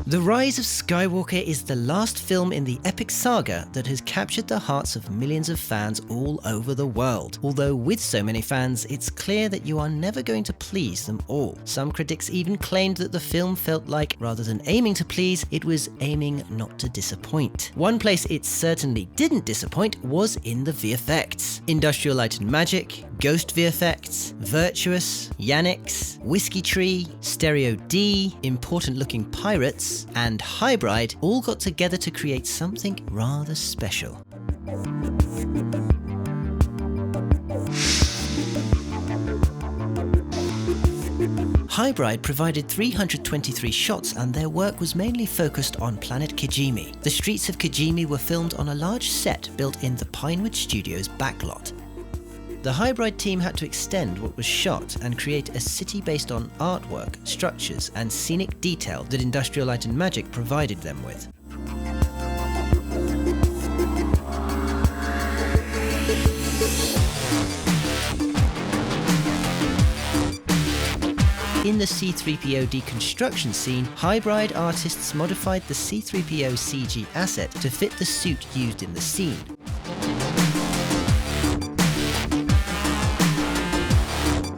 The Rise of Skywalker is the last film in the Epic Saga that has captured the hearts of millions of fans all over the world. Although with so many fans, it's clear that you are never going to please them all. Some critics even claimed that the film felt like, rather than aiming to please, it was aiming not to disappoint. One place it certainly didn't disappoint was in the VFX. Industrial Light and Magic, Ghost VFX, Virtuous, Yannix, Whiskeytree, Stereo D, Important Looking Pirates, and Hybride all got together to create something rather special. Hybride provided 323 shots, and their work was mainly focused on Planet Kijimi. The streets of Kijimi were filmed on a large set built in the Pinewood Studios backlot. The Hybride team had to extend what was shot and create a city based on artwork, structures, and scenic detail that Industrial Light and Magic provided them with. In the C-3PO deconstruction scene, Hybride artists modified the C-3PO CG asset to fit the suit used in the scene.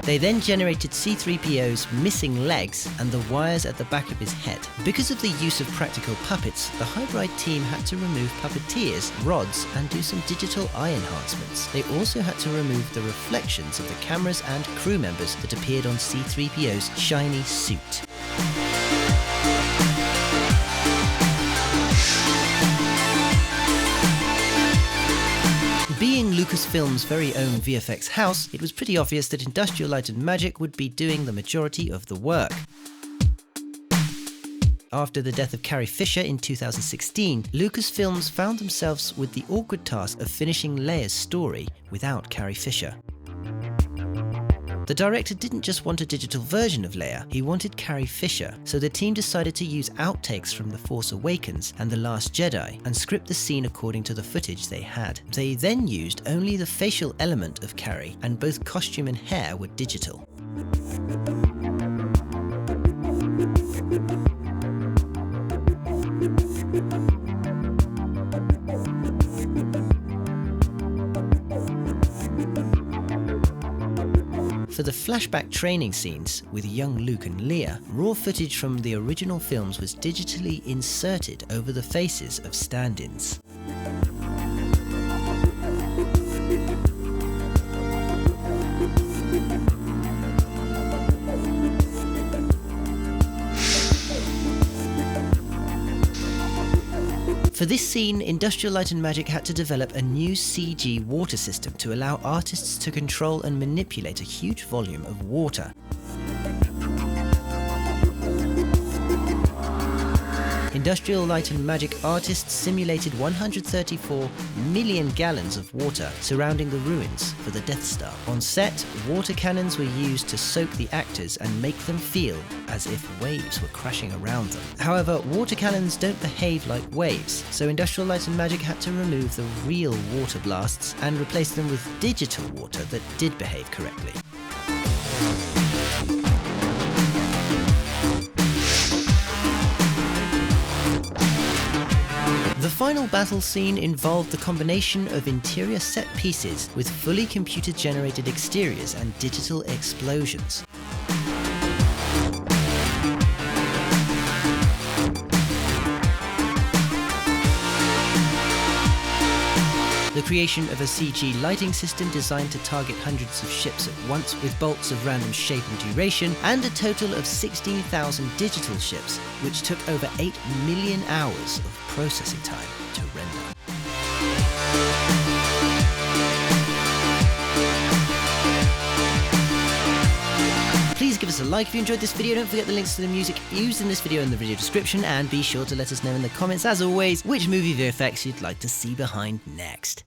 They then generated C-3PO's missing legs and the wires at the back of his head. Because of the use of practical puppets, the Hybride team had to remove puppeteers, rods, and do some digital eye enhancements. They also had to remove the reflections of the cameras and crew members that appeared on C-3PO's shiny suit. Being Lucasfilm's very own VFX house, it was pretty obvious that Industrial Light and Magic would be doing the majority of the work. After the death of Carrie Fisher in 2016, Lucasfilms found themselves with the awkward task of finishing Leia's story without Carrie Fisher. The director didn't just want a digital version of Leia, he wanted Carrie Fisher, so the team decided to use outtakes from The Force Awakens and The Last Jedi and script the scene according to the footage they had. They then used only the facial element of Carrie, and both costume and hair were digital. For the flashback training scenes with young Luke and Leia, raw footage from the original films was digitally inserted over the faces of stand-ins. For this scene, Industrial Light and Magic had to develop a new CG water system to allow artists to control and manipulate a huge volume of water. Industrial Light and Magic artists simulated 134 million gallons of water surrounding the ruins for the Death Star. On set, water cannons were used to soak the actors and make them feel as if waves were crashing around them. However, water cannons don't behave like waves, so Industrial Light and Magic had to remove the real water blasts and replace them with digital water that did behave correctly. The final battle scene involved the combination of interior set pieces with fully computer-generated exteriors and digital explosions. The creation of a CG lighting system designed to target hundreds of ships at once with bolts of random shape and duration, and a total of 16,000 digital ships, which took over 8 million hours of processing time to render. Please give us a like if you enjoyed this video. Don't forget the links to the music used in this video in the video description, and be sure to let us know in the comments, as always, which movie VFX you'd like to see behind next.